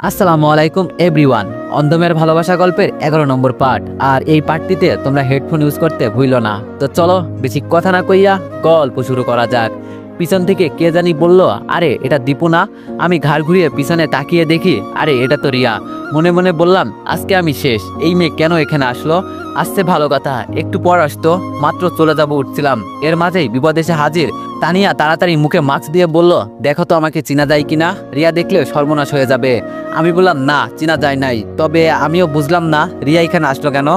আসসালামু আলাইকুম এভরিওয়ান। অন্ধমের ভালোবাসা গল্পের 11 নম্বর পার্ট। আর এই পার্টটিতে তোমরা হেডফোন ইউজ করতে ভুলো না। তো চলো বেশি কথা না কইয়া গল্প শুরু করা যাক। পিছন থেকে কে জানি বলল, আরে এটা দীপু না? আমি ঘাড় ঘুরিয়ে পিছনে তাকিয়ে দেখি, আরে এটা তো রিয়া। মনে মনে বললাম, আজকে আমি শেষ। এই মেয়ে কেন এখানে আসলো? আসছে ভালো কথা, একটু পর আসতো, মাত্র চলে যাব উঠছিলাম, এর মাঝেই বিপদ এসে হাজির। তানিয়া তাড়াতাড়ি মুখে মাস্ক দিয়ে বলল, দেখো তো আমাকে চিনা যায় কিনা, রিয়া দেখলে সর্বনাশ হয়ে যাবে। আমি বললাম, না চিনা যায় নাই, তবে আমিও বুঝলাম না রিয়া এখানে আসলো কেন।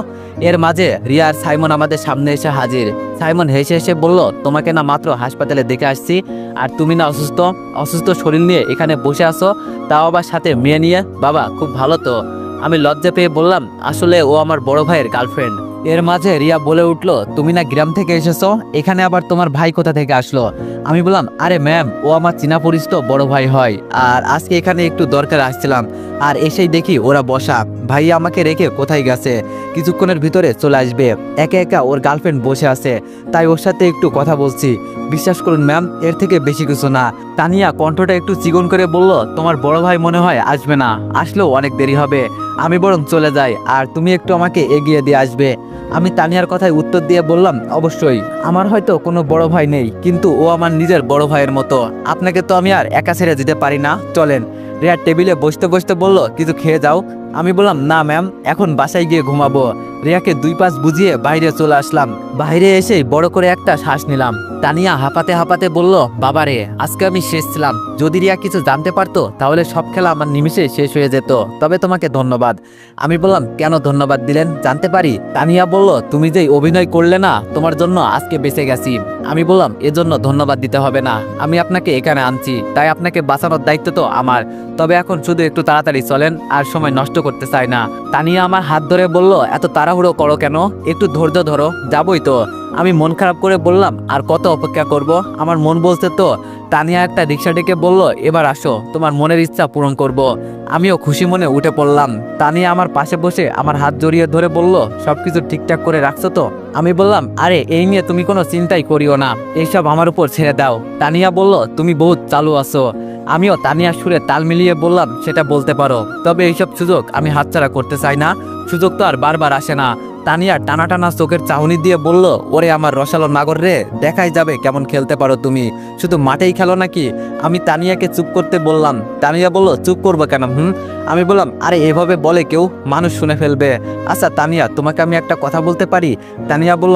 এর মাঝে রিয়া আর সাইমন আমাদের সামনে এসে হাজির। সাইমন হেসে হেসে বলল, তোমাকে না মাত্র হাসপাতালে দেখে আসছি, আর তুমি না অসুস্থ অসুস্থ শরীর নিয়ে এখানে বসে আছো, তাও আবার সাথে মেয়ে নিয়ে। বাবা খুব ভালো তো। আমি লজ্জা পেয়ে বললাম, আসলে ও আমার বড় ভাইয়ের গার্লফ্রেন্ড। এর মাঝে রিয়া বলে উঠলো, তুমি না গ্রাম থেকে এসেছো, এখানে আবার তোমার ভাই কোথা থেকে আসলো? আমি বললাম, আরে ম্যাম, ও আমার চীনা পরিচিত বড় ভাই হয়, আর আজকে এখানে একটু দরকার আসছিলাম, আর এসেই দেখি ওরা বসা। ভাই আমাকে রেখে কোথায় গেছে, কিছুক্ষণের ভিতরে চলে আসবে। একা একা ওর গার্লফ্রেন্ড বসে আছে, তাই ওর সাথে একটু কথা বলছি। বিশ্বাস করুন ম্যাম, এর থেকে বেশি কিছু না। তানিয়া কণ্ঠটা একটু চিকন করে বলল, তোমার বড় ভাই মনে হয় আসবে না, আসলেও অনেক দেরি হবে, আমি বরং চলে যাই, আর তুমি একটু আমাকে এগিয়ে দিয়ে আসবে। আমি তানিয়ার কথায় উত্তর দিয়ে বললাম, অবশ্যই। আমার হয়তো কোনো বড় ভাই নেই, কিন্তু ও আমার নিজের বড় ভাইয়ের মতো। আপনাকে তো আমি আর একা ছেড়ে দিতে পারি না, চলেন। রিয়া টেবিলে বসতে বসতে বলল, কিছু খেয়ে যাও। আমি বললাম, না ম্যাম, এখন বাসায় গিয়ে ঘুমাবো। রিয়াকে দুই পাশ বুঝিয়ে বাইরে চলে আসলাম। বাইরে এসেই বড় করে একটা শ্বাস নিলাম। তানিয়া হাঁপাতে হাঁপাতে বলল, বাবারে, আজকে আমি শেষ ছিলাম। যদি রিয়া কিছু জানতে পারতো তাহলে সব খেলা আমার নিমিষে শেষ হয়ে যেত। তবে তোমাকে ধন্যবাদ। আমি বললাম, কেন ধন্যবাদ দিলেন, জানতে পারি? তানিয়া বলল, তুমি যেই অভিনয় করলে না, তোমার জন্য আজকে বেঁচে গেছি। আমি বললাম, এজন্য ধন্যবাদ দিতে হবে না, আমি আপনাকে এখানে আনছি, তাই আপনাকে বাঁচানোর দায়িত্ব তো আমার। তবে এখন শুধু একটু তাড়াতাড়ি চলেন, আর সময় নষ্ট করতে চাই না। তানিয়া আমার হাত ধরে বলল, এত তাড়াহুড়ো করো কেন, একটু ধৈর্য ধরো, যাবই তো। আমি মন খারাপ করে বললাম, আর কত অপেক্ষা করব, আমার মন বলছে তো। তানিয়া একটা রিক্সা ডেকে বলল, এবার আসো, তোমার মনের ইচ্ছা পূরণ করব। আমিও খুশি মনে উঠে পড়লাম। তানিয়া আমার পাশে বসে আমার হাত জড়িয়ে ধরে বলল, সবকিছু ঠিকঠাক করে রাখছো তো? আমি বললাম, আরে এই নিয়ে তুমি কোনো চিন্তাই করিও না, এইসব আমার উপর ছেড়ে দাও। তানিয়া বলল, তুমি বহুত চালু আছো। আমিও তানিয়ার সুরে তাল মিলিয়ে বললাম, সেটা বলতে পারো, তবে এইসব সুযোগ আমি হাতছাড়া করতে চাই না, সুযোগ তো আর বারবার আসে না। তানিয়া টানা টানা চোখের চাহনি দিয়ে বলল, ওরে আমার রসালো নাগর রে, দেখাই যাবে কেমন খেলতে পারো তুমি, শুধু মাঠেই খেলো নাকি? আমি তানিয়াকে চুপ করতে বললাম। তানিয়া বলল, চুপ করবো কেন? আমি বললাম, আরে এভাবে বলে কেউ, মানুষ শুনে ফেলবে। আচ্ছা তানিয়া, তোমাকে আমি একটা কথা বলতে পারি? তানিয়া বলল,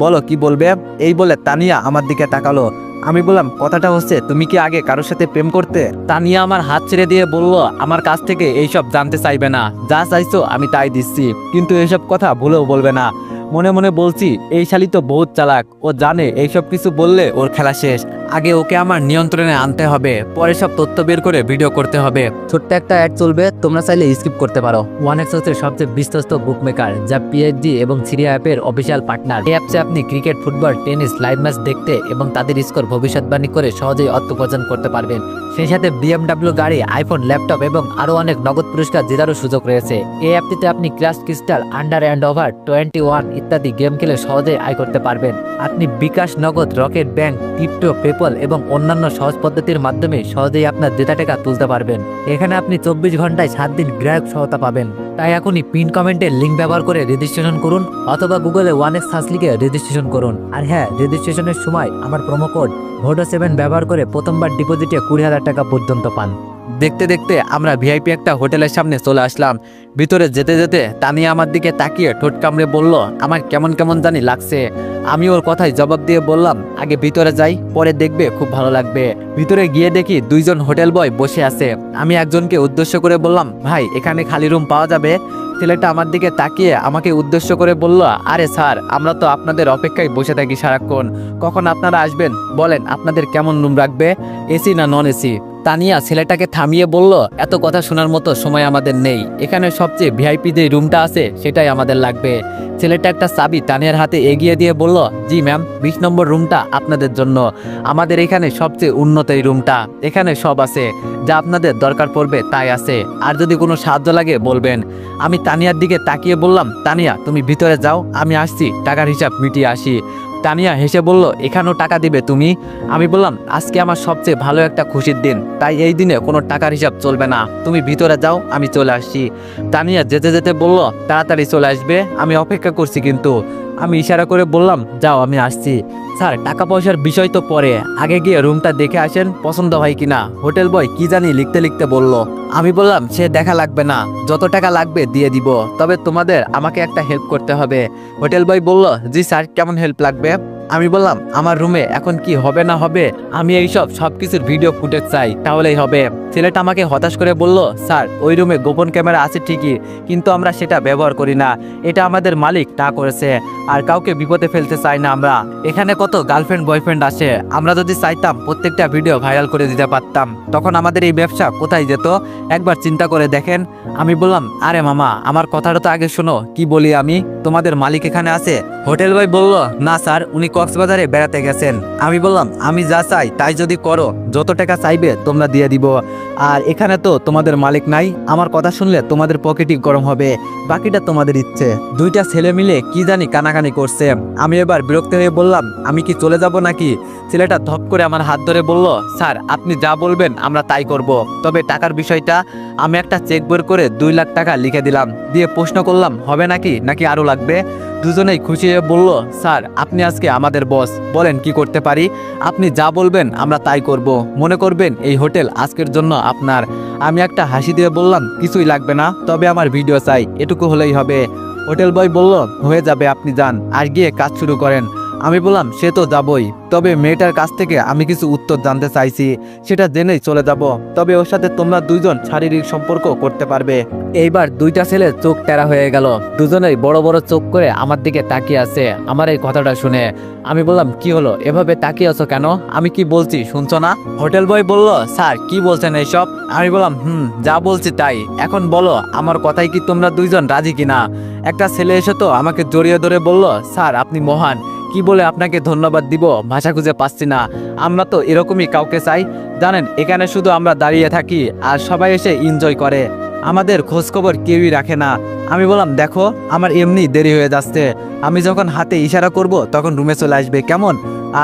বলো, কি বলবে? এই বলে তানিয়া আমার দিকে তাকালো। আমি বললাম, কথাটা হচ্ছে, তুমি কি আগে কারোর সাথে প্রেম করতে? তানিয়া আমার হাত ছেড়ে দিয়ে বলল, আমার কাছ থেকে এইসব জানতে চাইবে না, যা চাইছো আমি তাই দিচ্ছি, কিন্তু এইসব কথা ভুলেও বলবে না। মনে মনে বলছি, এই শালি তো বহুত চালাক, ও জানে এইসব কিছু বললে ওর খেলা শেষ। আগে ওকে আমার নিয়ন্ত্রণে আনতে হবে, পরে সব তথ্য বের করে ভিডিও করতে হবে। ছোট্ট একটা অ্যাড চলবে, তোমরা চাইলে স্কিপ করতে পারো। ওয়ানএক্স হচ্ছে সবচেয়ে বিশ্বস্ত বুকমেকার, যা পিএইচডি এবং সিরিয়া অ্যাপের অফিসিয়াল পার্টনার। এই অ্যাপসে আপনি cricket, football, tennis live match দেখতে এবং তাদের স্কোর ভবিষ্যৎবাণী করে সহজেই অর্থ উপার্জন করতে পারবেন। সেই সাথে বিএমডব্লিউ গাড়ি, আইফোন, ল্যাপটপ এবং আরো অনেক নগদ পুরস্কার জেতারও সুযোগ রয়েছে। এই অ্যাপটিতে আপনি crash crystal, under and over 21 ইত্যাদি গেম খেলে সহজেই আয় করতে পারবেন। আপনি বিকাশ, নগদ, রকেট ব্যাংক, ক্রিপ্টো, পেপল এবং অন্যান্য সহজ পদ্ধতির মাধ্যমে সহজেই আপনার জেতা টাকা তুলতে পারবেন। এখানে আপনি 24 ঘন্টায় 7 দিন গ্রাহক সহায়তা পাবেন। তাই এখনই পিন কমেন্টের লিঙ্ক ব্যবহার করে রেজিস্ট্রেশন করুন, অথবা গুগলে ওয়ানএক্স সার্চ লিখে রেজিস্ট্রেশন করুন। আর হ্যাঁ, রেজিস্ট্রেশনের সময় আমার প্রোমো কোড VODO7 ব্যবহার করে প্রথমবার ডিপোজিটে 20,000 টাকা পর্যন্ত পান। দেখতে দেখতে আমরা ভিআইপি একটা হোটেলের সামনে চলে আসলাম। ভিতরে যেতে যেতে তানিয়া আমার দিকে তাকিয়ে ঠোঁট কামড়ে বলল, আমার কেমন কেমন জানি লাগছে। আমি ওর কথায় জবাব দিয়ে বললাম, আগে ভিতরে যাই, পরে দেখবে খুব ভালো লাগবে। ভিতরে গিয়ে দেখি 2জন হোটেল বয় বসে আছে। আমি একজনকে উদ্দেশ্য করে বললাম, ভাই এখানে খালি রুম পাওয়া যাবে? ছেলেটা আমার দিকে তাকিয়ে আমাকে উদ্দেশ্য করে বলল, আরে স্যার, আমরা তো আপনাদের অপেক্ষায় বসে থাকি সারাক্ষণ, কখন আপনারা আসবেন বলেন, আপনাদের কেমন রুম রাখবে, এসি না নন এসি? তানিয়া ছেলেটাকে থামিয়ে বলল, এত কথা শোনার মতো সময় আমাদের নেই, এখানে সবচেয়ে ভিআইপি যে রুমটা আছে সেটাই আমাদের লাগবে। ছেলেটা একটা চাবি তানিয়ার হাতে এগিয়ে দিয়ে বলল, জি ম্যাম, 20 নম্বর রুমটা আপনাদের জন্য। আমাদের এখানে সবচেয়ে উন্নত এই রুমটা, এখানে সব আছে, যা আপনাদের দরকার পড়বে তাই আছে, আর যদি কোনো সাহায্য লাগে বলবেন। আমি তানিয়ার দিকে তাকিয়ে বললাম, তানিয়া তুমি ভিতরে যাও, আমি আসছি, টাকার হিসাব মিটিয়ে আসি। তানিয়া হেসে বলল, এখানেও টাকা দিবে তুমি? আমি বললাম, আজকে আমার সবচেয়ে ভালো একটা খুশির দিন, তাই এই দিনে কোনো টাকার হিসাব চলবে না, তুমি ভিতরে যাও, আমি চলে আসছি। তানিয়া যেতে যেতে বলল, তাড়াতাড়ি চলে আসবে, আমি অপেক্ষা করছি। কিন্তু আমি ইশারা করে বললাম, যাও, আমি আসছি। স্যার, টাকা পয়সার বিষয় তো পরে, আগে গিয়ে রুমটা দেখে আসেন, পছন্দ হয় কিনা। হোটেল বয় কি জানি লিখতে লিখতে বলল। আমি বললাম, সে দেখা লাগবে না, যত টাকা লাগবে দিয়ে দিব, তবে তোমাদের আমাকে একটা হেল্প করতে হবে। হোটেল বয় বলল, জি স্যার, কেমন হেল্প লাগবে? আমি বললাম, আমার রুমে এখন কি হবে না হবে, আমি এইসব সবকিছুর ভিডিও ফুটেজ চাই, তাহলেই হবে। ছেলেটা আমাকে হতাশ করে বলল, স্যার, ওই রুমে গোপন ক্যামেরা আছে ঠিকই, কিন্তু আমরা সেটা ব্যবহার করি না, এটা আমাদের মালিক না করেছে, আর কাউকে বিপদে ফেলতে চাই না আমরা। এখানে কত গার্লফ্রেন্ড বয়ফ্রেন্ড আসে, আমরা যদি চাইতাম প্রত্যেকটা ভিডিও ভাইরাল করে দিতে পারতাম, তখন আমাদের এই ব্যবসা কোথায় যেত, একবার চিন্তা করে দেখেন। আমি বললাম, আরে মামা, আমার কথাটা তো আগে শোনো, কি বলি আমি, তোমাদের মালিক এখানে আছে? হোটেল বয় বলল, না স্যার, উনি কক্সবাজারে বেড়াতে গেছেন। আমি বললাম, আমি যা চাই তাই যদি করো, যত টাকা চাইবে তোমরা দিয়ে দিব, আর এখানে তো তোমাদের মালিক নাই, আমার কথা শুনলে তোমাদের পকেটই গরম হবে, বাকিটা তোমাদের ইচ্ছে। দুইটা ছেলে মিলে কি জানি কানাকানি করছে। আমি এবার বিরক্ত হয়ে বললাম, আমি কি চলে যাব নাকি? ছেলেটা ধপ করে আমার হাত ধরে বলল, স্যার, আপনি যা বলবেন আমরা তাই করব, তবে টাকার বিষয়টা। আমি একটা চেক বের করে 2 লাখ টাকা লিখে দিলাম, দিয়ে প্রশ্ন করলাম, হবে নাকি আরো লাগবে? দুজনেই খুশি হয়ে বলল, স্যার, আপনি আজকে আমাদের বস, বলেন কি করতে পারি, আপনি যা বলবেন আমরা তাই করব, মনে করবেন এই হোটেল আজকের জন্য আপনার। আমি একটা হাসি দিয়ে বললাম, কিছুই লাগবে না, তবে আমার ভিডিও চাই, এটুকু হলেই হবে। হোটেল বয় বলল, হয়ে যাবে, আপনি যান আর গিয়ে কাজ শুরু করেন। আমি বললাম, সে তো যাবই, তবে মেয়েটার কাছ থেকে আমি কিছু উত্তর জানতে চাইছি, সেটা জেনেই চলে যাব, তবে ওর সাথে তোমরা দুইজন শারীরিক সম্পর্ক করতে পারবে। এইবার দুইটা ছেলে চোখ টেরা হয়ে গেল, দুজনেই বড় বড় চোখ করে আমার দিকে তাকিয়ে আছে আমার এই কথাটা শুনে। আমি বললাম, কি হলো, এভাবে তাকিয়ে আছো কেন, আমি কি বলছি শুনছো না? হোটেল বয় বলল, স্যার, কি বলছেন এইসব? আমি বললাম, যা বলছি তাই, এখন বলো আমার কথাই কি তোমরা দুইজন রাজি কিনা? একটা ছেলে এসে তো আমাকে জড়িয়ে ধরে বলল, স্যার, আপনি মহান, কি বলে আপনাকে ধন্যবাদ দিব ভাষা খুঁজে পাচ্ছি না, আমরা তো এরকমই কাউকে চাই, জানেন, এখানে শুধু আমরা দাঁড়িয়ে থাকি আর সবাই এসে এনজয় করে, আমাদের খোঁজ খবর কেউই রাখে না। আমি বললাম, দেখো, আমার এমনি দেরি হয়ে যাচ্ছে, আমি যখন হাতে ইশারা করব তখন রুমে চলে আসবে, কেমন?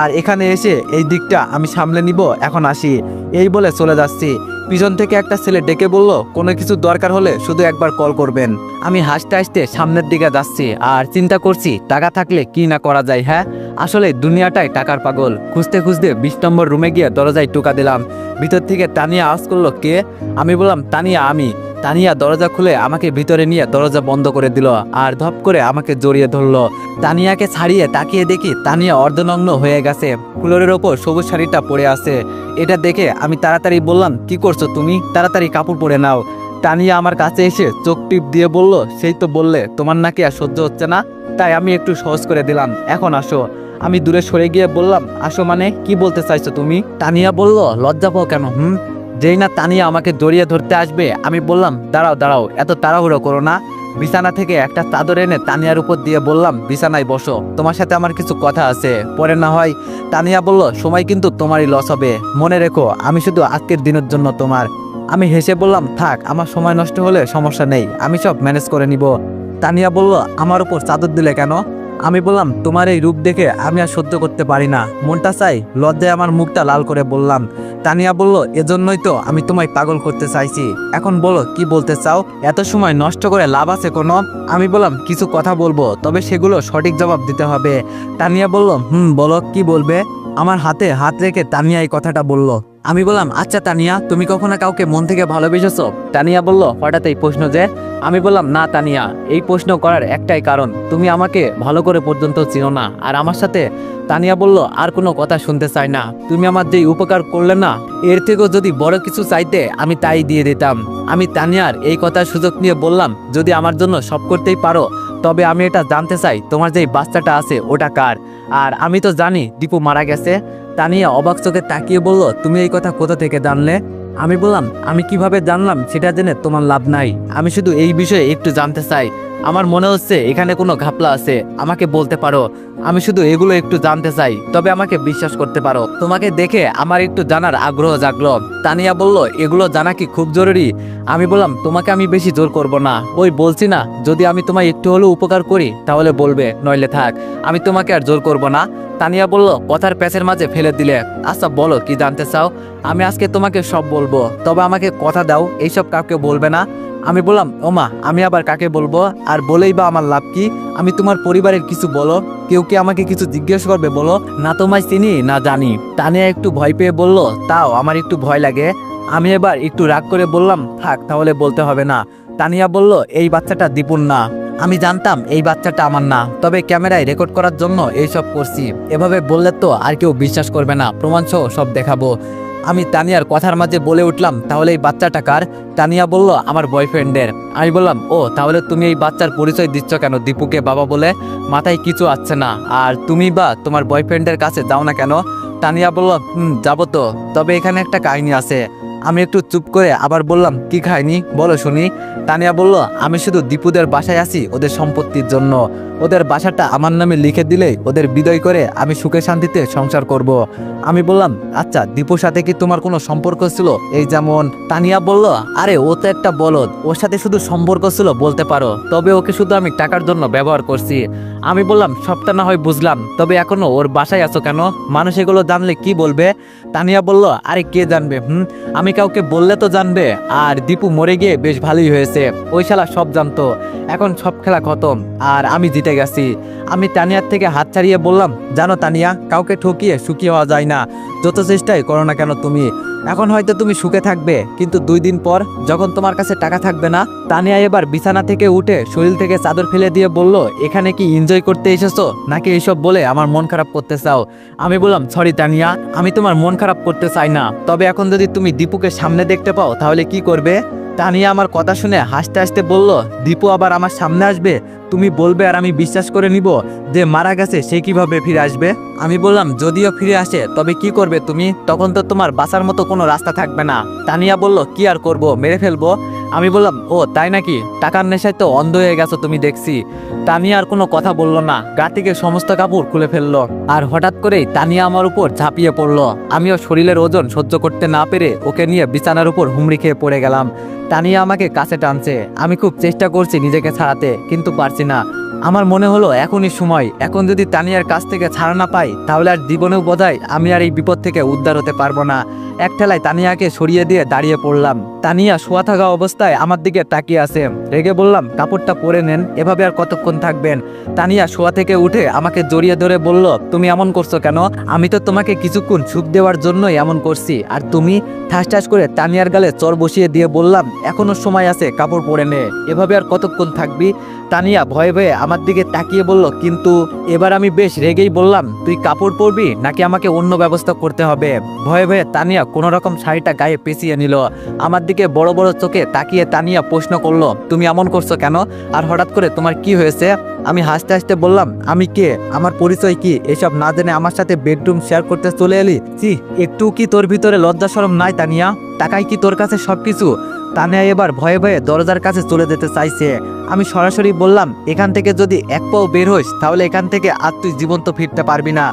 আর এখানে এসে এই দিকটা আমি সামলে নিব, এখন আসি, এই বলে চলে যাচ্ছি। পিছন থেকে একটা ছেলে ডেকে বলল, কোনো কিছু দরকার হলে শুধু একবার কল করবেন। আমি হাসতে হাসতে সামনের দিকে যাচ্ছি আর চিন্তা করছি, টাকা থাকলে কি না করা যায়। হ্যাঁ, আসলে দুনিয়াটাই টাকার পাগল। খুঁজতে খুঁজতে 20 নম্বর রুমে গিয়ে দরজায় টোকা দিলাম। ভিতর থেকে তানিয়া আওয়াজ করলো, কে? আমি বললাম, তানিয়া, আমি। তানিয়া দরজা খুলে আমাকে ভিতরে নিয়ে দরজা বন্ধ করে দিল আর ধপ করে আমাকে জড়িয়ে ধরলো। তানিয়াকে ছাড়িয়ে তাকিয়ে দেখি তানিয়া অর্ধনগ্ন হয়ে গেছে, ফ্লোরের ওপর সবুজ শাড়িটা পরে আছে। এটা দেখে আমি তাড়াতাড়ি বললাম, কি করছো তুমি, তাড়াতাড়ি কাপড় পরে নাও। তানিয়া আমার কাছে এসে চোখ টিপ দিয়ে বলল, সেই তো বললে তোমার নাকি আর সহ্য হচ্ছে না, তাই আমি একটু সহজ করে দিলাম, এখন আসো। আমি দূরে সরে গিয়ে বললাম, আসো মানে কি বলতে চাইছো তুমি? তানিয়া বলল, লজ্জা পাও কেন? যেই না তানিয়া আমাকে জড়িয়ে ধরতে আসবে, আমি বললাম, দাঁড়াও দাঁড়াও, এত তাড়াহুড়ো করো না। বিছানা থেকে একটা চাদর এনে তানিয়ার উপর দিয়ে বললাম, বিছানায় বসো, তোমার সাথে আমার কিছু কথা আছে, পরে না হয়। তানিয়া বলল, সময় কিন্তু তোমারই লস হবে, মনে রেখো আমি শুধু আজকের দিনের জন্য তোমার। আমি হেসে বললাম, থাক, আমার সময় নষ্ট হলে সমস্যা নেই, আমি সব ম্যানেজ করে নিব। তানিয়া বলল, আমার উপর চাদর দিলে কেন? আমি বললাম, তোমার এই রূপ দেখে আমি আর সহ্য করতে পারি না, মনটা চাই। লজ্জায় আমার মুখটা লাল করে বললাম। তানিয়া বলল, এজন্যই তো আমি তোমায় পাগল করতে চাইছি, এখন বলো কি বলতে চাও, এত সময় নষ্ট করে লাভ আছে কোনো? আমি বললাম, কিছু কথা বলবো, তবে সেগুলো সঠিক জবাব দিতে হবে। তানিয়া বলল, বলো কি বলবে। আমার হাতে হাত রেখে তানিয়া এই কথাটা বলল। আমি বললাম, আচ্ছা তানিয়া, তুমি কখনো কাউকে মন থেকে ভালোবেসেছো? তানিয়া বলল, হঠাৎ এই প্রশ্ন যে? আমি বললাম, না তানিয়া, এই প্রশ্ন করার একটাই কারণ, তুমি আমাকে ভালো করে পর্যন্ত চিনো না আর আমার সাথে। তানিয়া বলল, আর কোনো কথা শুনতে চাই না, তুমি আমার যেই উপকার করলে না, এর থেকেও যদি বড় কিছু চাইতে আমি তাই দিয়ে দিতাম। আমি তানিয়ার এই কথার সুযোগ নিয়ে বললাম, যদি আমার জন্য সব করতেই পারো, তবে আমি এটা জানতে চাই, তোমার যেই বাচ্চাটা আছে ওটা কার? আর আমি তো জানি দীপু মারা গেছে। তানিয়া অবাক চোখে তাকিয়ে বলল, তুমি এই কথা কোথা থেকে জানলে? আমি বললাম, আমি কিভাবে জানলাম সেটা জেনে তোমার লাভ নাই, আমি শুধু এই বিষয়ে একটু জানতে চাই। আমার মনে হচ্ছে এখানে কোনো ঘাপলা আছে, আমাকে বলতে পারো। আমি শুধু এগুলো একটু জানতে চাই, তবে আমাকে বিশ্বাস করতে পারো। তোমাকে দেখে আমার একটু জানার আগ্রহ জাগলো। তানিয়া বলল, এগুলো জানা কি খুব জরুরি? আমি বললাম, তোমাকে আমি বেশি জোর করব না, ওই বলছি না, যদি আমি তোমায় একটু হলেও উপকার করি তাহলে বলবে, নইলে থাক, আমি তোমাকে আর জোর করব না। তানিয়া বলল, কথার প্যাচের মাঝে ফেলে দিলে। আচ্ছা বলো, কি জানতে চাও? আমি আজকে তোমাকে সব বলবো, তবে আমাকে কথা দাও এইসব কাউকে বলবে না। আমি বললাম, ওমা, আমি আবার কাকে বলবো? আর বলেই বা আমার লাভ কি? আমি তোমার পরিবারের কিছু বলো, কেউ কি আমাকে কিছু জিজ্ঞেস করবে বলো? না তোমায় চিনি না জানি। তানিয়া একটু ভয় পেয়ে বলল, তাও আমার একটু ভয় লাগে। আমি এবার একটু রাগ করে বললাম, থাক তাহলে বলতে হবে না। তানিয়া বলল, এই বাচ্চাটা দীপুর না। আমি জানতাম এই বাচ্চাটা আমার না, তবে ক্যামেরায় রেকর্ড করার জন্য এইসব করছি। এভাবে বললে তো আর কেউ বিশ্বাস করবে না, প্রমাণ সহ সব দেখাবো। আমি তানিয়ার কথার মাঝে বলে উঠলাম, তাহলে এই বাচ্চাটা কার? তানিয়া বলল, আমার বয়ফ্রেন্ডের। আমি বললাম, ও তাহলে তুমি এই বাচ্চার পরিচয় দিচ্ছ কেন দীপুকে বাবা বলে? মাথায় কিছু আসছে না। আর তুমি বা তোমার বয়ফ্রেন্ডের কাছে যাও না কেন? তানিয়া বলল, যাবো তো, তবে এখানে একটা কাহিনী আছে। আমি একটু চুপ করে আবার বললাম, কি কাহিনী বলো শুনি। তানিয়া বলল, আমি শুধু দীপুদের বাসায় আছি ওদের সম্পত্তির জন্য। ওদের বাসাটা আমার নামে লিখে দিলেই ওদের বিদায় করে আমি সুখে শান্তিতে সংসার করব। আমি বললাম, আচ্ছা দীপুর সাথে কি তোমার কোনো সম্পর্ক ছিল? এই যেমন। তানিয়া বলল, আরে ও তো একটা বলদ, ওর সাথে শুধু সম্পর্ক ছিল বলতে পারো, তবে ওকে শুধু আমি টাকার জন্য ব্যবহার করছি। আমি বললাম, সবটা না হয় বুঝলাম, তবে এখনো ওর বাসায় আছো কেন? মানুষ এগুলো জানলে কি বলবে? তানিয়া বলল, আরে কে জানবে? আমি কাউকে বললে তো জানবে। আর দীপু মরে গিয়ে বেশ ভালোই হয়েছে, ওই শালা সব জানতো। এখন সব খেলা খতম, আর আমি জিতে গেছি। আমি তানিয়ার থেকে হাত ছাড়িয়ে বললাম, জানো তানিয়া, কাউকে ঠকিয়ে সুখী হওয়া যায় না, যত চেষ্টাই করো না কেন তুমি। এখন হয়তো তুমি সুখে থাকবে, কিন্তু 2 দিন পর যখন তোমার কাছে টাকা থাকবে না। তানিয়া এবার বিছানা থেকে উঠে শরীর থেকে চাদর ফেলে দিয়ে বলল, এখানে কি এনজয় করতে এসেছো নাকি এইসব বলে আমার মন খারাপ করতে চাও? আমি বললাম, সরি তানিয়া, আমি তোমার মন খারাপ করতে চাই না, তবে এখন যদি তুমি দীপুকে সামনে দেখতে পাও তাহলে কি করবে? তানিয়া আমার কথা শুনে হাসতে হাসতে বলল, দীপু আবার আমার সামনে আসবে? তুমি বলবে আর আমি বিশ্বাস করে নিব যে মারা গেছে, সে কিভাবে ফিরে আসবে? আমি বললাম, যদিও ফিরে আসে তবে কি করবে তুমি? তখন তো তোমার বাঁচার মতো কোনো রাস্তা থাকবে না। তানিয়া বলল, কি আর করব, মেরে ফেলবো। আমি বললাম, ও তাই নাকি? টাকার নেশায় তো অন্ধ হয়ে গেছো তুমি দেখছি। তানিয়া আর কোনো কথা বললো না, গা থেকে সমস্ত কাপড় খুলে ফেললো। আর হঠাৎ করেই তানিয়া আমার উপর ঝাঁপিয়ে পড়লো। আমিও শরীরের ওজন সহ্য করতে না পেরে ওকে নিয়ে বিছানার উপর হুমড়ি খেয়ে পড়ে গেলাম। তানিয়া আমাকে কাছে টানছে, আমি খুব চেষ্টা করছি নিজেকে ছাড়াতে, কিন্তু পারছি না। আমার মনে হলো এখনই সময়, এখন যদি তানিয়ার কাছ থেকে ছাড়া না পাই তাহলে আর জীবনেও বোধহয় আমি আর এই বিপদ থেকে উদ্ধার হতে পারবো না। এক ঠেলায় তানিয়াকে সরিয়ে দিয়ে দাঁড়িয়ে পড়লাম। তানিয়া শোয়া থাকা অবস্থায় আমার দিকে তাকিয়ে আছে। রেগে বললাম, কাপড়টা পরে নেন, এভাবে আর কতক্ষণ থাকবেন? তানিয়া শোয়া থেকে উঠে আমাকে জড়িয়ে ধরে বলল, তুমি এমন করছো কেন? আমি তো তোমাকে কিছুক্ষণ সুখ দেওয়ার জন্যই এমন করছি, আর তুমি? ঠাস ঠাস করে তানিয়ার গালে চর বসিয়ে দিয়ে বললাম, এখনো সময় আছে, কাপড় পরে নে, এভাবে আর কতক্ষণ থাকবি? তানিয়া ভয়ে ভয়ে আমার দিকে তাকিয়ে বলল, কিন্তু। এবার আমি বেশ রেগেই বললাম, তুই কাপড় পরবি নাকি আমাকে অন্য ব্যবস্থা করতে হবে? ভয়ে ভয়ে তানিয়া কোনো রকম শাড়িটা গায়ে পেঁচিয়ে নিল। আমার দিকে বড় বড় চোখে তাকিয়ে তানিয়া প্রশ্ন করলো, তুমি এমন করছো কেন? আর হঠাৎ করে তোমার কি হয়েছে? আমি হাসতে হাসতে বললাম, আমি কে, আমার পরিচয় কি, এসব না জেনে আমার সাথে বেডরুম শেয়ার করতে চলে এলি? ছি, একটু কি তোর ভিতরে লজ্জা শরম নাই তানিয়া? টাকাই কি তোর কাছে সবকিছু? তানিয়া এবার ভয়ে ভয়ে দরজার কাছে চলে যেতে চাইছে। আমি সরাসরি বললাম, এখান থেকে যদি এক পাও বের হইস তাহলে এখান থেকে আর তুই জীবন্ত ফিরতে পারবি না।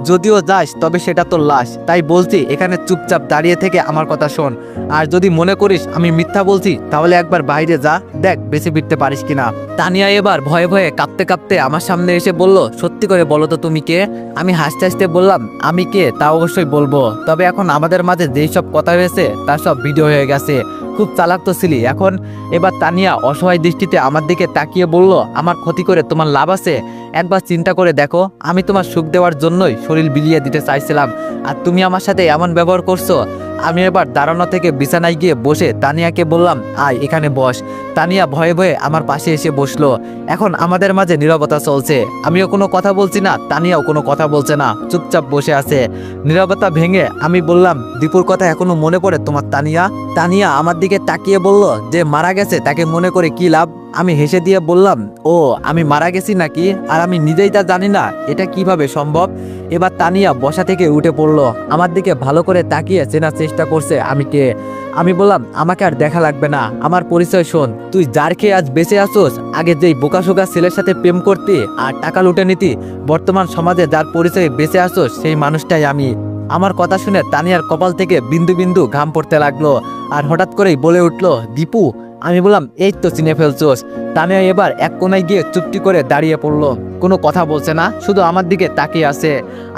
যদিও যাস তবে সেটা তোর লাশ, তাই বলছি এখানে চুপচাপ দাঁড়িয়ে থেকে আমার কথা শোন। আর যদি মনে করিস আমি মিথ্যা বলছি তাহলে একবার বাইরে যা, দেখ বেঁচে ফিরতে পারিস কিনা। তানিয়া এবার ভয়ে ভয়ে কাঁপতে কাঁপতে আমার সামনে এসে বলল, সত্যি করে বলো তো তুমি কে? আমি হাসতে হাসতে বললাম, আমি কে তা অবশ্যই বলবো, তবে এখন আমাদের মাঝে যেই সব কথা হয়েছে তার সব ভিডিও হয়ে গেছে। খুব চালাক তো ছিলি এখন। এবার তানিয়া অসহায় দৃষ্টিতে আমার দিকে তাকিয়ে বলল, আমার ক্ষতি করে তোমার লাভ আছে? একবার চিন্তা করে দেখো, আমি তোমার সুখ দেওয়ার জন্যই শরীর বিলিয়ে দিতে চাইছিলাম, আর তুমি আমার সাথে এমন ব্যবহার করছো। আমি এবার দাঁড়ানো থেকে বিছানায় গিয়ে বসে তানিয়াকে বললাম, আয় এখানে বস। তানিয়া ভয়ে ভয়ে আমার পাশে এসে বসলো। এখন আমাদের মাঝে নীরবতা চলছে, আমিও কোনো কথা বলছি না, তানিয়াও কোনো কথা বলছে না, চুপচাপ বসে আছে। নীরবতা ভেঙে আমি বললাম, দীপুর কথা এখনো মনে পড়ে তোমার তানিয়া? তানিয়া আমার দিকে তাকিয়ে বলল, যে মারা গেছে তাকে মনে করে কি লাভ? আমি হেসে দিয়ে বললাম, ও আমি মারা গেছি নাকি? আর আমি নিজেই তা জানি না, এটা কিভাবে সম্ভব? এবার তানিয়া বসা থেকে উঠে পড়লো, আমার দিকে ভালো করে তাকিয়ে চেনার চেষ্টা করছে আমি কে। আমি বললাম আমাকে আর দেখা লাগবে না, আমার পরিচয় শোন। তুই যার খেয়ে আজ বেঁচে আসোস, আগে যেই বোকাশোকা ছেলের সাথে প্রেম করতি আর টাকা লুটে নিতি, বর্তমান সমাজে যার পরিচয়ে বেঁচে আসোস সেই মানুষটাই আমি। আমার কথা শুনে তানিয়ার কপাল থেকে বিন্দু বিন্দু ঘাম পড়তে লাগলো আর হঠাৎ করেই বলে উঠলো, দীপু। আমি বললাম এই তো চিনে ফেলছোস। তানিয়া এবার এক কোনায় গিয়ে চুপটি করে দাঁড়িয়ে পড়লো, কোনো কথা বলছে না, শুধু আমার দিকে তাকিয়ে আছে।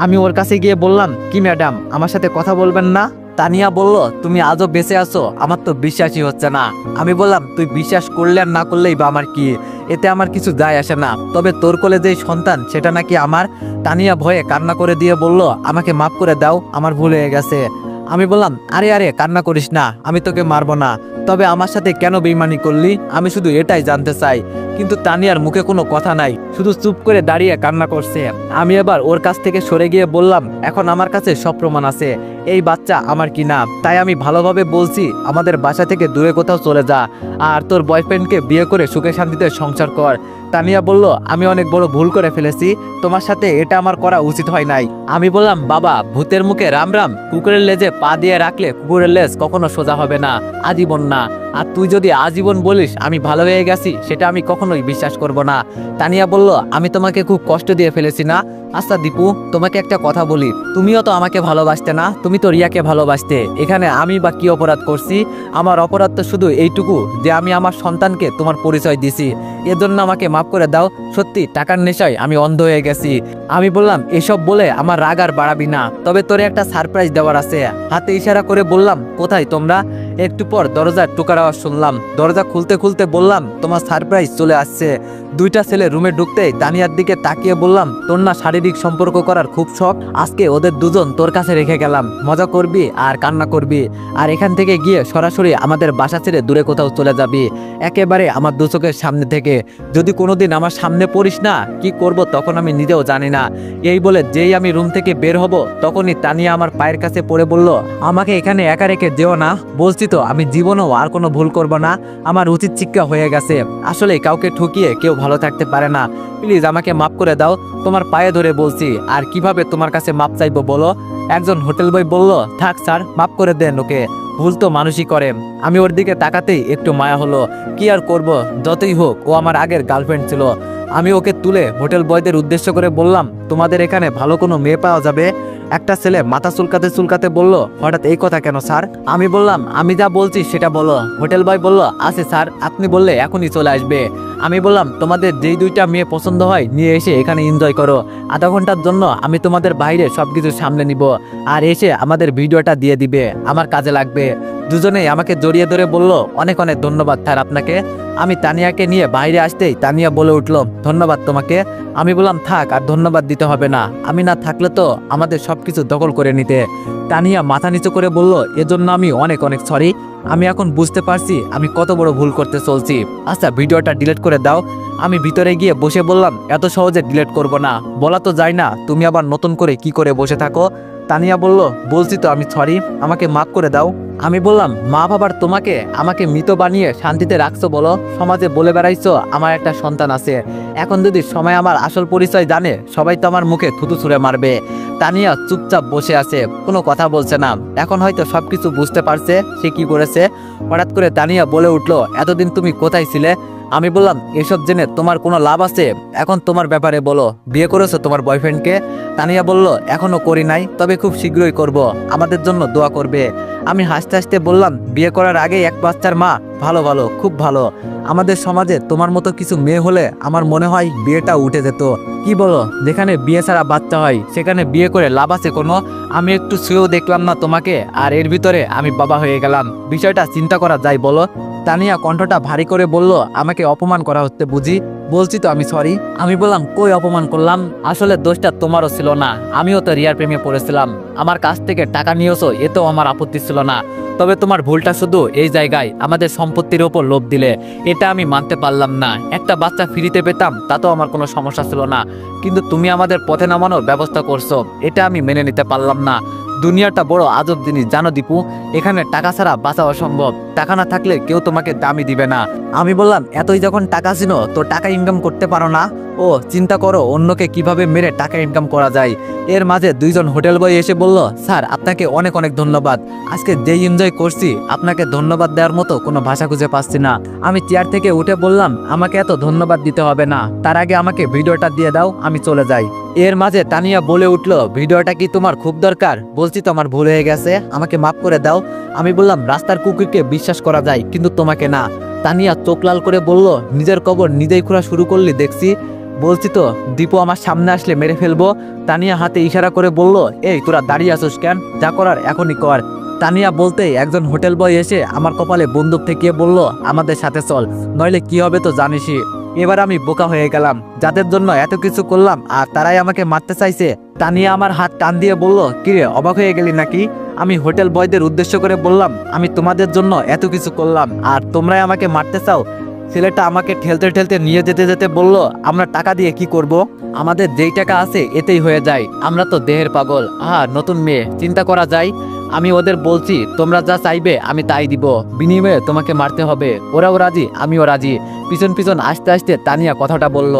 আমি ওর কাছে গিয়ে বললাম, কি ম্যাডাম, আমার সাথে কথা বলবেন না? তানিয়া বলল, তুমি আজও বেঁচে আছো, আমার তো বিশ্বাসই হচ্ছে না। আমি বললাম, তুই বিশ্বাস করলে আর না করলেই বা আমার কি, এতে আমার কিছু যায় আসে না, তবে তোর কোলে যেই সন্তান সেটা নাকি আমার। তানিয়া ভয়ে কান্না করে দিয়ে বলল, আমাকে মাফ করে দাও, আমার ভুল হয়ে গেছে। আমি বললাম, আরে আরে কান্না করিস না, আমি তোকে মারবো না, তবে আমার সাথে কেন বেইমানি করলি আমি শুধু এটাই জানতে চাই। কিন্তু তানিয়ার মুখে কোনো কথা নাই, শুধু চুপ করে দাঁড়িয়ে কান্না করছে। আমি এবার ওর কাছ থেকে সরে গিয়ে বললাম, এখন আমার কাছে সব প্রমাণ আছে এই বাচ্চা আমার কি না, তাই আমি ভালোভাবে বলছি আমাদের বাসা থেকে দূরে কোথাও চলে যা আর তোর বয়ফ্রেন্ডকে বিয়ে করে সুখে শান্তিতে সংসার কর। তানিয়া বলল, আমি অনেক বড় ভুল করে ফেলেছি, তোমার সাথে এটা আমার করা উচিত হয় নাই। আমি বললাম, বাবা, ভূতের মুখে রাম রাম, কুকুরের লেজে পা দিয়ে রাখলে কুকুরের লেজ কখনো সোজা হবে না, আজীবন না। আর তুই যদি আজীবন বলিস আমি ভালো হয়ে গেছি, সেটা আমি কখনোই বিশ্বাস করব না। তানিয়া বলল, আমি তোমাকে খুব কষ্ট দিয়ে ফেলেছি না? আচ্ছা দীপু, তোমাকে একটা কথা বলি, তুমিও তো আমাকে ভালোবাসতে না, তুমি তো রিয়াকে ভালোবাসতে, এখানে আমি বা কি অপরাধ করছি? আমার অপরাধ তো শুধু এইটুকু যে আমি আমার সন্তানকে তোমার পরিচয় দিছি, এজন্য আমাকে মাফ করে দাও। সত্যি টাকার নেশায় আমি অন্ধ হয়ে গেছি। আমি বললাম, এসব বলে আমার রাগ আর বাড়াবি না, তবে তোরে একটা সারপ্রাইজ দেওয়ার আছে। হাতে ইশারা করে বললাম, কোথায় তোমরা? একটু পর দরজার টোকার আওয়াজ শুনলাম, দরজা খুলতে খুলতে বললাম, তোমার সারপ্রাইজ চলে আসছে। দুইটা ছেলে রুমে ঢুকতেই তানিয়ার দিকে তাকিয়ে বললাম, তোর না শারীরিক সম্পর্ক করার খুব শখ, আজকে ওদের দুজন তোর কাছে রেখে গেলাম, মজা করবি আর কান্না করবি, আর এখান থেকে গিয়ে সরাসরি আমাদের বাসা ছেড়ে দূরে কোথাও চলে যাবি, একেবারে আমার দু চোখের সামনে থেকে। যদি কোনোদিন আমার সামনে পড়িস না, কি করব তখন আমি নিজেও জানি না। এই বলে যেই আমি রুম থেকে বের হব, তখনই তানিয়া আমার পায়ের কাছে পড়ে বলল, আমাকে এখানে একা রেখে যেও না, বলছি তো আমি জীবনেও আর কোনো ভুল করব না, আমার উচিত শিক্ষা হয়ে গেছে। আসলে কাউকে ঠকিয়ে কেউ ভালো থাকতে পারে না, প্লিজ আমাকে মাফ করে দাও, তোমার পায়ে ধরে বলছি। আর কিভাবে তোমার কাছে মাপ চাইবো বলো? একজন হোটেল বয় বলল, থাক স্যার, মাফ করে দেন ওকে, ভুল তো মানুষই করে। আমি ওর দিকে তাকাতেই একটু মায়া হলো, কি আর করব, যতই হোক ও আমার আগের গার্লফ্রেন্ড ছিল। আমি ওকে তুলে হোটেল বয়দের উদ্দেশ্য করে বললাম, তোমাদের এখানে ভালো কোনো মেয়ে পাওয়া যাবে? একটা ছেলে মাথা চুলকাতে চুলকাতে বলল, হঠাৎ এই কথা কেন স্যার? আমি বললাম, আমি যা বলছি সেটা বলো। হোটেল বয় বলল, আছে স্যার, আপনি বললে এখনই চলে আসবে। আমি বললাম, তোমাদের যেই দুইটা মেয়ে পছন্দ হয় নিয়ে এসে এখানে এনজয় করো, আধা ঘন্টার জন্য আমি তোমাদের বাইরে সবকিছু সামলে নিব, আর এসে আমাদের ভিডিওটা দিয়ে দিবে, আমার কাজে লাগবে। দুজনেই আমাকে জড়িয়ে ধরে বলল, অনেক অনেক ধন্যবাদ স্যার আপনাকে। আমি তানিয়াকে নিয়ে বাইরে আসতেই তানিয়া বলে উঠল, ধন্যবাদ তোমাকে। আমি বললাম, থাক, আর ধন্যবাদ দিতে হবে না, আমি না থাকলে তো আমাদের সবকিছু দখল করে নিতে। তানিয়া মাথা নিচু করে বলল, এজন্য আমি অনেক অনেক সরি, আমি এখন বুঝতে পারছি আমি কত বড় ভুল করতে চলছি। আচ্ছা ভিডিওটা ডিলিট করে দাও। আমি ভিতরে গিয়ে বসে বললাম, এত সহজে ডিলিট করব না, বলা তো যায় না, তুমি আবার নতুন করে কি করে বসে থাকো? তানিয়া বলল, বলছি তো আমি সরি, আমাকে মাফ করে দাও। আমি বললাম, মা বাবার তোমাকে আমাকে মৃত বানিয়ে শান্তিতে রাখছো বলো? সমাজে বলে বেড়াইছো আমার একটা সন্তান আছে, এখন যদি সময় আমার আসল পরিচয় জানে, সবাই তো আমার মুখে থুতু ছুঁড়ে মারবে। তানিয়া চুপচাপ বসে আছে, কোনো কথা বলছে না। এখন হয়তো সবকিছু বুঝতে পারছে সে কি করেছে। হঠাৎ করে তানিয়া বলে উঠলো, এতদিন তুমি কোথায় ছিলে? আমি বললাম, এসব জেনে তোমার কোনো লাভ আছে? এখন তোমার ব্যাপারে বলো, বিয়ে করেছো তোমার বয়ফ্রেন্ডকে? তানিয়া বলল, এখনো করি নাই, তবে খুব শীঘ্রই করব, আমাদের জন্য দোয়া করবে। আমি হাসতে হাসতে বললাম, বিয়ে করার আগে এক বাচ্চার মা, ভালো ভালো, খুব ভালো। আমাদের সমাজে তোমার মতো কিছু মেয়ে হলে আমার মনে হয় বিয়েটা উঠে যেত। কি বলো, যেখানে বিয়ে ছাড়া বাচ্চা হয় সেখানে বিয়ে করে লাভ আছে কোনো? আমি একটু শুয়েও দেখলাম না তোমাকে, আর এর ভিতরে আমি বাবা হয়ে গেলাম, বিষয়টা চিন্তা করা যায় বলো? তানিয়া কণ্ঠটা ভারী করে বলল, আমাকে অপমান করা হচ্ছে বুঝি? বলছি তো আমি সরি। আমি বললাম, কই অপমান করলাম? আসলে দোষটা তোমারও ছিল না, আমিও তো রিয়ার প্রেমে পড়েছিলাম, আমার কাছ থেকে টাকা নিয়েছো এতেও আমার আপত্তি ছিল না, তবে তোমার ভুলটা শুধু এই জায়গায়, আমাদের সম্পত্তির ওপর লোভ দিলে, এটা আমি মানতে পারলাম না। একটা বাচ্চা ফ্রিতে পেতাম তাতেও আমার কোনো সমস্যা ছিল না, কিন্তু তুমি আমাদের পথে নামানোর ব্যবস্থা করছো, এটা আমি মেনে নিতে পারলাম না। দুনিয়াটা বড় আজব জিনিস জানো দীপু, এখানে টাকা ছাড়া বাঁচা অসম্ভব। টাকা না থাকলে কেউ তোমাকে দামই দিবে না। আমি বললাম, এতই যখন টাকা ছিল তো টাকা ইনকাম করতে পারো না? ও চিন্তা করো অন্যকে কিভাবে মেরে টাকা ইনকাম করা যায়। এর মাঝে দুইজন হোটেল বয় এসে বলল, স্যার আপনাকে অনেক অনেক ধন্যবাদ, আজকে যেই এনজয় করছি আপনাকে ধন্যবাদ দেওয়ার মতো কোনো ভাষা খুঁজে পাচ্ছি না। আমি চেয়ার থেকে উঠে বললাম, আমাকে এত ধন্যবাদ দিতে হবে না, তার আগে আমাকে ভিডিওটা দিয়ে দাও, আমি চলে যাই। এর মাঝে তানিয়া বলে উঠলো, ভিডিওটা কি তোমার খুব দরকার? বলছি তো আমার ভুল হয়ে গেছে, আমাকে মাফ করে দাও। আমি বললাম, রাস্তার কুকুরকে বিশ্বাস করা যায় কিন্তু তোমাকে না। তানিয়া চোখ লাল করে বলল, নিজের কবর নিজেই খোঁড়া শুরু করলি দেখছি। বলছি তো দীপু আমার সামনে আসলে মেরে ফেলবো। তানিয়া হাতে ইশারা করে বলল, এই তোরা দাঁড়িয়ে আসোস কেন? যা করার এখনই কর। তানিয়া বলতেই একজন হোটেল বয় এসে আমার কপালে বন্দুক ঠেকিয়ে বলল, আমাদের সাথে চল, নইলে কি হবে তো জানিসই। এবার আমি বোকা হয়ে গেলাম, যাদের জন্য এত কিছু করলাম আর তারাই আমাকে মারতে চাইছে। তানিয়া আমার হাত টান দিয়ে বলল, কিরে অবাক হয়ে গেলি নাকি? আমি হোটেল বয়দের উদ্দেশ্য করে বললাম, আমি তোমাদের জন্য এত কিছু করলাম আর তোমরাই আমাকে মারতে চাও? ছেলেটা আমাকে ঠেলতে ঠেলতে নিয়ে যেতে যেতে বলল, আমরা টাকা দিয়ে কি করব? আমাদের যেই টাকা আছে এতেই হয়ে যায়, আমরা তো দেহের পাগল। নতুন মেয়ে, চিন্তা করা যায়। আমি ওদের বলছি, তোমরা যা চাইবে আমি তাই দিব, বিনিময়ে তোমাকে মারতে হবে। ওরাও রাজি, আমিও রাজি। পিছন পিছন আসতে আসতে তানিয়া কথাটা বলল।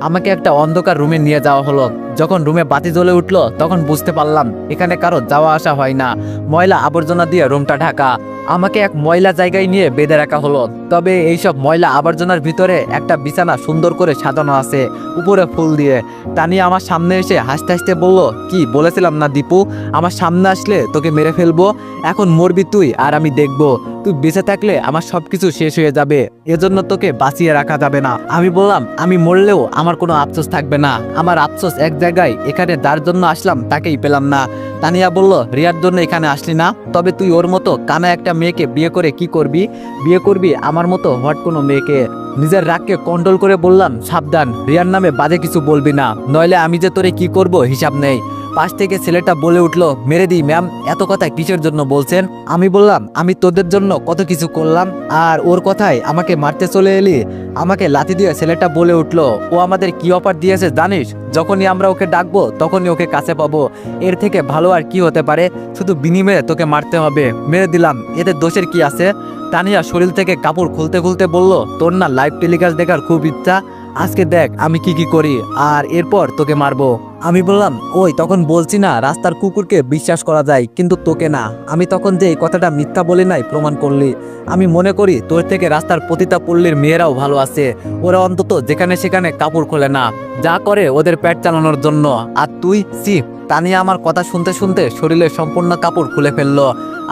আমাকে একটা অন্ধকার রুমে নিয়ে যাওয়া হলো। যখন রুমে বাতি জ্বলে উঠলো তখন বুঝতে পারলাম এখানে কারো যাওয়া আসা হয় না, ময়লা আবর্জনা দিয়ে রুমটা ঢাকা। আমাকে এক ময়লা জায়গায় নিয়ে বেঁধে রাখা হলো। তবে এইসব ময়লা আবর্জনার ভিতরে একটা বিছানা সুন্দর করে সাজানো আছে, উপরে ফুল দিয়ে। তানিয়া আমার সামনে এসে হাসতে হাসতে বলল, কি বলেছিলাম না দীপু, আমার সামনে আসলে তোকে মেরে ফেলবো। এখন মরবি তুই আর আমি দেখবো। তুই বেঁচে থাকলে আমার সবকিছু শেষ হয়ে যাবে, এজন্য তোকে বাঁচিয়ে রাখা যাবে না। আমি বললাম, আমি মরলেও আমার কোনো আফসোস থাকবে না। আমার আফসোস এক জায়গায়, এখানে যার জন্য আসলাম তাকেই পেলাম না। তানিয়া বলল, রিয়ার জন্য এখানে আসলি না? তবে তুই ওর মতো কানা একটা মেয়েকে বিয়ে করে কি করবি? বিয়ে করবি আমার মতো হট কোনো মেয়েকে। নিজের রাগকে কন্ট্রোল করে বললাম, সাবধান, রিয়ার নামে বাজে কিছু বলবি না, নইলে আমি যে তোরে কি করব হিসাব নেই। পাশ থেকে ছেলেটা বলে উঠলো, মেরে দিই ম্যাম, এত কথা কিসের জন্য বলছেন? আমি বললাম, আমি তোদের জন্য কত কিছু করলাম আর ওর কথায় আমাকে মারতে চলে এলি? আমাকে লাথি দিয়ে ছেলেটা বলে উঠলো, ও আমাদের কি অফার দিয়েছে জানিস? যখনই আমরা ওকে ডাকবো তখনই ওকে কাছে পাবো। এর থেকে ভালো আর কি হতে পারে? শুধু বিনিময়ে তোকে মারতে হবে। মেরে দিলাম, এতে দোষের কি আছে? তানিয়া শরীর থেকে কাপড় খুলতে খুলতে বলল, তোর না লাইভ টেলিকাস্ট দেখার খুব ইচ্ছা, আজকে দেখ আমি কি করি, আর এরপর তোকে মারবো। আমি বললাম, ওই তখন বলছি না রাস্তার কুকুরকে বিশ্বাস করা যায় কিন্তু তোকে না। আমি তখন যে এই কথাটা মিথ্যা বলি নাই প্রমাণ করলি। আমি মনে করি তোর থেকে রাস্তার পতিতা পল্লীর মেয়েরাও ভালো আছে, ওরা অন্তত যেখানে সেখানে কাপড় খোলে না, যা করে ওদের পেট চালানোর জন্য। আর তুই সি। তানিয়া আমার কথা শুনতে শুনতে শরীরের সম্পূর্ণ কাপড় খুলে ফেললো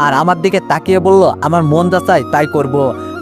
আর আমার দিকে তাকিয়ে বলল, আমার মন যা চাই তাই করব।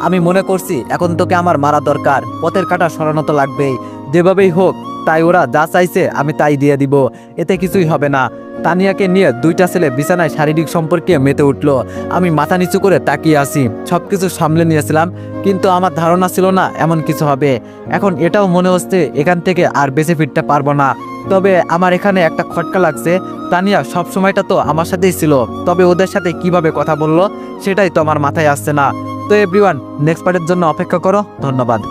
আমি মনে করছি এখন তোকে আমার মারা দরকার, পথের কাঁটা সরানো তো লাগবেই। যেভাবেই হোক, তাই ওরা যা চাইছে আমি তাই দিয়ে দিব, এতে কিছুই হবে না। তানিয়াকে নিয়ে দুইটা ছেলে বিছানায় শারীরিক সম্পর্কে মেতে উঠলো। আমি মাথা নিচু করে তাকিয়ে আছি। সবকিছু সামলে নিয়েছিলাম কিন্তু আমার ধারণা ছিল না এমন কিছু হবে। এখন এটাও মনে হচ্ছে এখান থেকে আর বেঁচে ফিরতে পারবো না। তবে আমার এখানে একটা খটকা লাগছে, তানিয়া সব সময়টা তো আমার সাথেই ছিল, তবে ওদের সাথে কিভাবে কথা বললো সেটাই তো আমার মাথায় আসছে না। তো এভরিওয়ান, নেক্সট পার্টের জন্য অপেক্ষা করো। ধন্যবাদ।